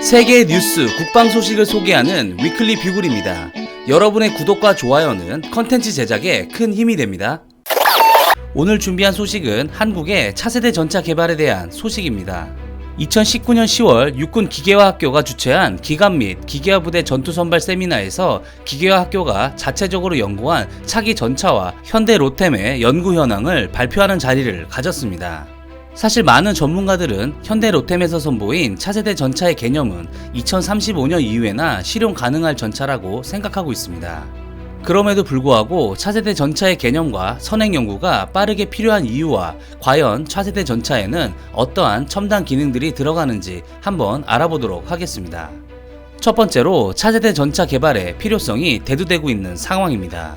세계 뉴스, 국방 소식을 소개하는 위클리 뷰글입니다. 여러분의 구독과 좋아요는 컨텐츠 제작에 큰 힘이 됩니다. 오늘 준비한 소식은 한국의 차세대 전차 개발에 대한 소식입니다. 2019년 10월 육군 기계화 학교가 주최한 기관 및 기계화 부대 전투 선발 세미나에서 기계화 학교가 자체적으로 연구한 차기 전차와 현대 로템의 연구 현황을 발표하는 자리를 가졌습니다. 사실 많은 전문가들은 현대 로템에서 선보인 차세대 전차의 개념은 2035년 이후에나 실용 가능할 전차라고 생각하고 있습니다. 그럼에도 불구하고 차세대 전차의 개념과 선행 연구가 빠르게 필요한 이유와 과연 차세대 전차에는 어떠한 첨단 기능들이 들어가는지 한번 알아보도록 하겠습니다. 첫 번째로 차세대 전차 개발의 필요성이 대두되고 있는 상황입니다.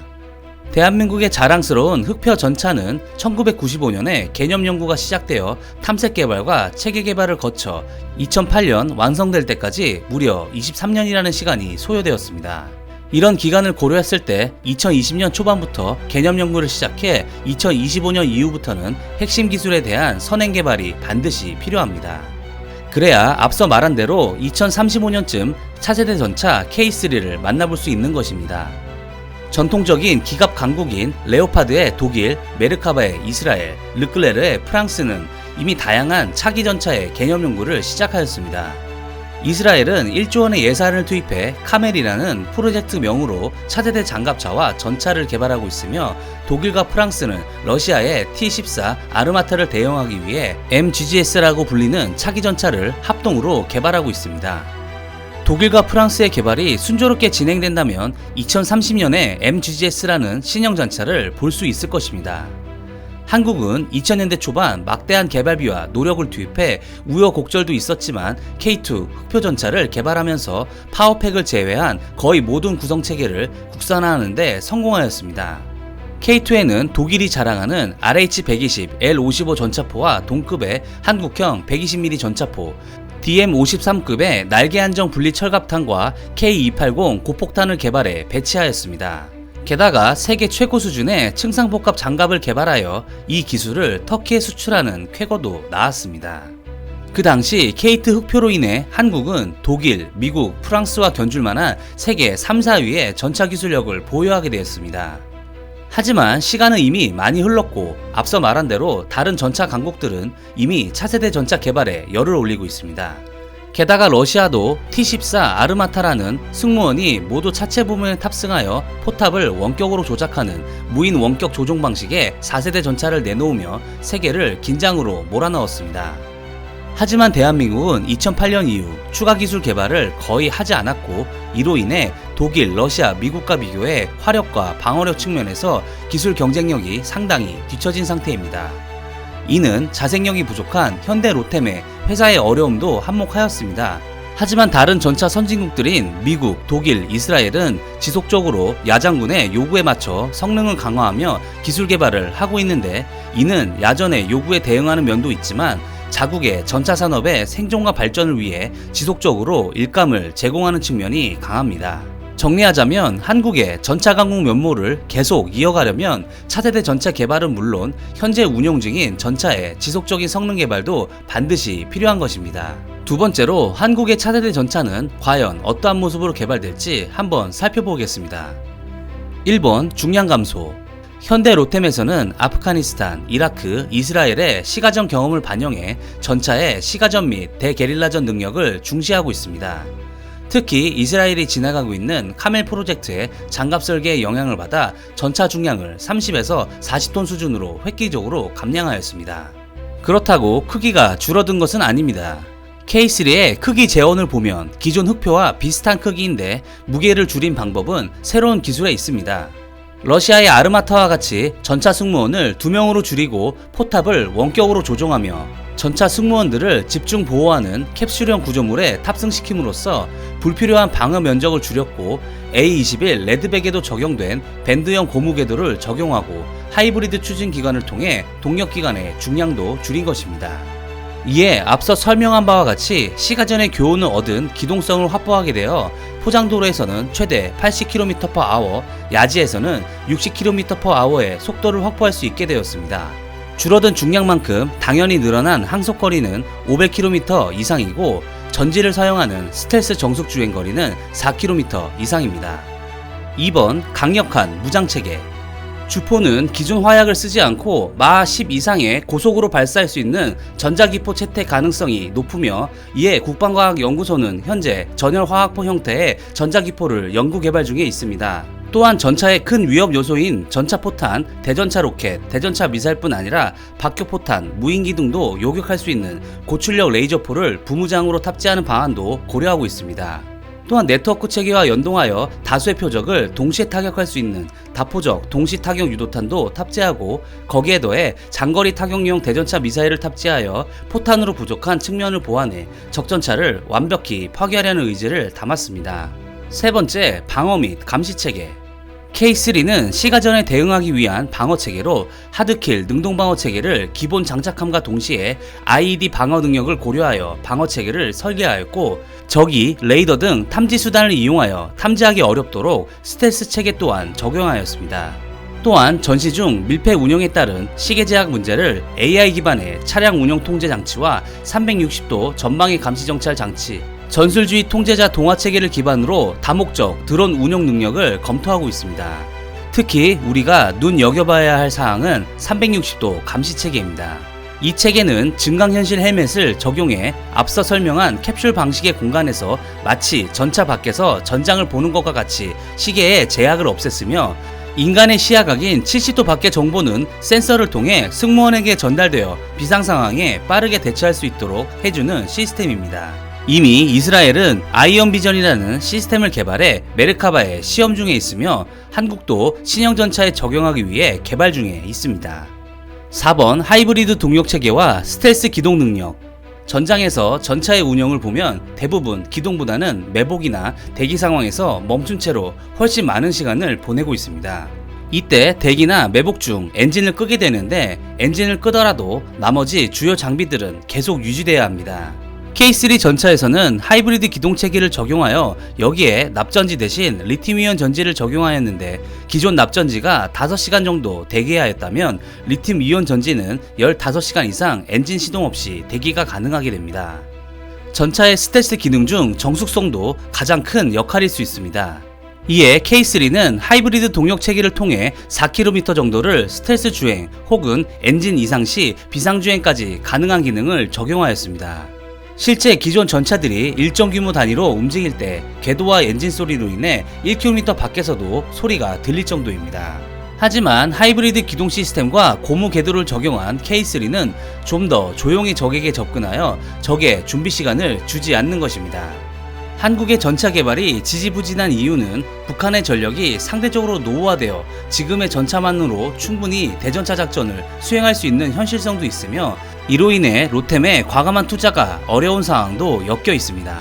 대한민국의 자랑스러운 흑표 전차는 1995년에 개념 연구가 시작되어 탐색 개발과 체계 개발을 거쳐 2008년 완성될 때까지 무려 23년이라는 시간이 소요되었습니다. 이런 기간을 고려했을 때 2020년 초반부터 개념 연구를 시작해 2025년 이후부터는 핵심 기술에 대한 선행 개발이 반드시 필요합니다. 그래야 앞서 말한 대로 2035년쯤 차세대 전차 K3를 만나볼 수 있는 것입니다. 전통적인 기갑 강국인 레오파드의 독일, 메르카바의 이스라엘, 르클레르의 프랑스는 이미 다양한 차기 전차의 개념 연구를 시작하였습니다. 이스라엘은 1조 원의 예산을 투입해 카멜이라는 프로젝트 명으로 차세대 장갑차와 전차를 개발하고 있으며 독일과 프랑스는 러시아의 T-14 아르마타를 대응하기 위해 MGGS라고 불리는 차기 전차를 합동으로 개발하고 있습니다. 독일과 프랑스의 개발이 순조롭게 진행된다면 2030년에 MGGS라는 신형 전차를 볼 수 있을 것입니다. 한국은 2000년대 초반 막대한 개발비와 노력을 투입해 우여곡절도 있었지만 K2 흑표 전차를 개발하면서 파워팩을 제외한 거의 모든 구성체계를 국산화하는 데 성공하였습니다. K2에는 독일이 자랑하는 RH-120 L55 전차포와 동급의 한국형 120mm 전차포, DM53급의 날개 안정 분리 철갑탄과 K280 고폭탄을 개발해 배치하였습니다. 게다가 세계 최고 수준의 층상복합 장갑을 개발하여 이 기술을 터키에 수출하는 쾌거도 나왔습니다. 그 당시 K2 흑표로 인해 한국은 독일, 미국, 프랑스와 견줄 만한 세계 3, 4위의 전차 기술력을 보유하게 되었습니다. 하지만 시간은 이미 많이 흘렀고 앞서 말한 대로 다른 전차 강국들은 이미 차세대 전차 개발에 열을 올리고 있습니다. 게다가 러시아도 T-14 아르마타라는 승무원이 모두 차체 부분에 탑승하여 포탑을 원격으로 조작하는 무인 원격 조종 방식의 4세대 전차를 내놓으며 세계를 긴장으로 몰아넣었습니다. 하지만 대한민국은 2008년 이후 추가 기술 개발을 거의 하지 않았고 이로 인해 독일, 러시아, 미국과 비교해 화력과 방어력 측면에서 기술 경쟁력이 상당히 뒤처진 상태입니다. 이는 자생력이 부족한 현대 로템의 회사의 어려움도 한몫하였습니다. 하지만 다른 전차 선진국들인 미국, 독일, 이스라엘은 지속적으로 야장군의 요구에 맞춰 성능을 강화하며 기술 개발을 하고 있는데 이는 야전의 요구에 대응하는 면도 있지만 자국의 전차 산업의 생존과 발전을 위해 지속적으로 일감을 제공하는 측면이 강합니다. 정리하자면 한국의 전차 강국 면모를 계속 이어가려면 차세대 전차 개발은 물론 현재 운용 중인 전차의 지속적인 성능 개발도 반드시 필요한 것입니다. 두 번째로 한국의 차세대 전차는 과연 어떠한 모습으로 개발될지 한번 살펴보겠습니다. 1번 중량 감소. 현대 로템에서는 아프가니스탄, 이라크, 이스라엘의 시가전 경험을 반영해 전차의 시가전 및 대게릴라전 능력을 중시하고 있습니다. 특히 이스라엘이 진행하고 있는 카멜 프로젝트의 장갑 설계의 영향을 받아 전차 중량을 30에서 40톤 수준으로 획기적으로 감량하였습니다. 그렇다고 크기가 줄어든 것은 아닙니다. K3의 크기 재원을 보면 기존 흑표와 비슷한 크기인데 무게를 줄인 방법은 새로운 기술에 있습니다. 러시아의 아르마타와 같이 전차 승무원을 2명으로 줄이고 포탑을 원격으로 조종하며 전차 승무원들을 집중 보호하는 캡슐형 구조물에 탑승시킴으로써 불필요한 방어 면적을 줄였고 A21 레드백에도 적용된 밴드형 고무 궤도를 적용하고 하이브리드 추진 기관을 통해 동력 기관의 중량도 줄인 것입니다. 이에 앞서 설명한 바와 같이 시가전의 교훈을 얻은 기동성을 확보하게 되어 포장도로에서는 최대 80km/h, 야지에서는 60km/h의 속도를 확보할 수 있게 되었습니다. 줄어든 중량만큼 당연히 늘어난 항속거리는 500km 이상이고 전지를 사용하는 스텔스 정속 주행 거리는 4km 이상입니다. 2번 강력한 무장체계. 주포는 기존 화약을 쓰지 않고 마 10 이상의 고속으로 발사할 수 있는 전자기포 채택 가능성이 높으며, 이에 국방과학연구소는 현재 전열화학포 형태의 전자기포를 연구 개발 중에 있습니다. 또한 전차의 큰 위협 요소인 전차포탄, 대전차 로켓, 대전차 미사일뿐 아니라 박격포탄, 무인기 등도 요격할 수 있는 고출력 레이저포를 부무장으로 탑재하는 방안도 고려하고 있습니다. 또한 네트워크 체계와 연동하여 다수의 표적을 동시에 타격할 수 있는 다포적 동시 타격 유도탄도 탑재하고, 거기에 더해 장거리 타격용 대전차 미사일을 탑재하여 포탄으로 부족한 측면을 보완해 적전차를 완벽히 파괴하려는 의지를 담았습니다. 세 번째, 방어 및 감시 체계. K3는 시가전에 대응하기 위한 방어 체계로 하드킬 능동 방어 체계를 기본 장착함과 동시에 IED 방어 능력을 고려하여 방어 체계를 설계하였고, 적이 레이더 등 탐지 수단을 이용하여 탐지하기 어렵도록 스텔스 체계 또한 적용하였습니다. 또한 전시 중 밀폐 운영에 따른 시계 제약 문제를 AI 기반의 차량 운영 통제 장치와 360도 전방위 감시 정찰 장치, 전술주의 통제자 동화 체계를 기반으로 다목적 드론 운영 능력을 검토하고 있습니다. 특히 우리가 눈여겨봐야 할 사항은 360도 감시 체계입니다. 이 체계는 증강현실 헬멧을 적용해 앞서 설명한 캡슐 방식의 공간에서 마치 전차 밖에서 전장을 보는 것과 같이 시계의 제약을 없앴으며, 인간의 시야각인 70도 밖의 정보는 센서를 통해 승무원에게 전달되어 비상 상황에 빠르게 대처할 수 있도록 해주는 시스템입니다. 이미 이스라엘은 아이언 비전이라는 시스템을 개발해 메르카바에 시험 중에 있으며, 한국도 신형 전차에 적용하기 위해 개발 중에 있습니다. 4번 하이브리드 동력 체계와 스텔스 기동 능력. 전장에서 전차의 운영을 보면 대부분 기동보다는 매복이나 대기 상황에서 멈춘 채로 훨씬 많은 시간을 보내고 있습니다. 이때 대기나 매복 중 엔진을 끄게 되는데, 엔진을 끄더라도 나머지 주요 장비들은 계속 유지돼야 합니다. K3 전차에서는 하이브리드 기동 체계를 적용하여 여기에 납전지 대신 리튬이온 전지를 적용하였는데, 기존 납전지가 5시간 정도 대기해야 했다면 리튬이온 전지는 15시간 이상 엔진 시동 없이 대기가 가능하게 됩니다. 전차의 스텔스 기능 중 정숙성도 가장 큰 역할일 수 있습니다. 이에 K3는 하이브리드 동력 체계를 통해 4km 정도를 스텔스 주행 혹은 엔진 이상 시 비상주행까지 가능한 기능을 적용하였습니다. 실제 기존 전차들이 일정 규모 단위로 움직일 때 궤도와 엔진 소리로 인해 1km 밖에서도 소리가 들릴 정도입니다. 하지만 하이브리드 기동 시스템과 고무 궤도를 적용한 K3는 좀 더 조용히 적에게 접근하여 적의 준비 시간을 주지 않는 것입니다. 한국의 전차 개발이 지지부진한 이유는 북한의 전력이 상대적으로 노후화되어 지금의 전차만으로 충분히 대전차 작전을 수행할 수 있는 현실성도 있으며, 이로 인해 로템의 과감한 투자가 어려운 상황도 엮여 있습니다.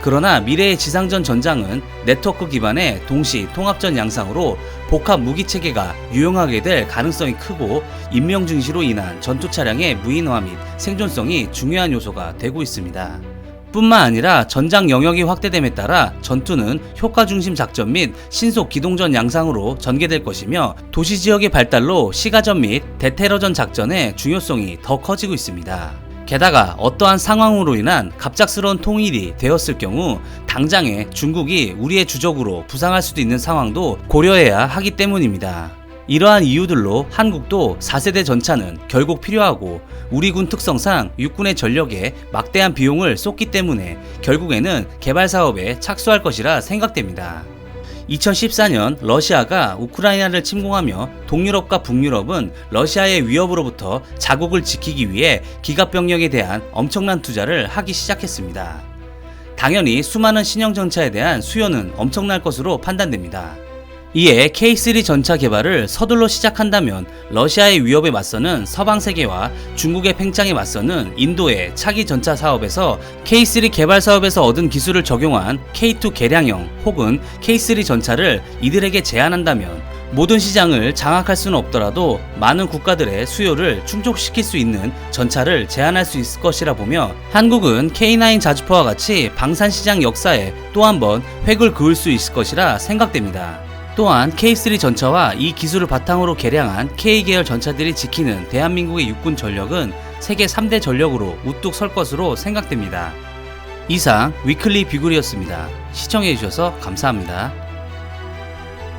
그러나 미래의 지상전 전장은 네트워크 기반의 동시 통합전 양상으로 복합 무기 체계가 유용하게 될 가능성이 크고, 인명 증시로 인한 전투 차량의 무인화 및 생존성이 중요한 요소가 되고 있습니다. 뿐만 아니라 전장 영역이 확대됨에 따라 전투는 효과 중심 작전 및 신속 기동전 양상으로 전개될 것이며, 도시 지역의 발달로 시가전 및 대테러전 작전의 중요성이 더 커지고 있습니다. 게다가 어떠한 상황으로 인한 갑작스러운 통일이 되었을 경우 당장에 중국이 우리의 주적으로 부상할 수도 있는 상황도 고려해야 하기 때문입니다. 이러한 이유들로 한국도 4세대 전차는 결국 필요하고, 우리 군 특성상 육군의 전력에 막대한 비용을 쏟기 때문에 결국에는 개발 사업에 착수할 것이라 생각됩니다. 2014년 러시아가 우크라이나를 침공하며 동유럽과 북유럽은 러시아의 위협으로부터 자국을 지키기 위해 기갑병력에 대한 엄청난 투자를 하기 시작했습니다. 당연히 수많은 신형 전차에 대한 수요는 엄청날 것으로 판단됩니다. 이에 K3 전차 개발을 서둘러 시작한다면 러시아의 위협에 맞서는 서방 세계와 중국의 팽창에 맞서는 인도의 차기 전차 사업에서 K3 개발 사업에서 얻은 기술을 적용한 K2 개량형 혹은 K3 전차를 이들에게 제안한다면 모든 시장을 장악할 수는 없더라도 많은 국가들의 수요를 충족시킬 수 있는 전차를 제안할 수 있을 것이라 보며, 한국은 K9 자주포와 같이 방산시장 역사에 또 한 번 획을 그을 수 있을 것이라 생각됩니다. 또한 K3 전차와 이 기술을 바탕으로 개량한 K계열 전차들이 지키는 대한민국의 육군 전력은 세계 3대 전력으로 우뚝 설 것으로 생각됩니다. 이상 위클리 뷰글이었습니다. 시청해주셔서 감사합니다.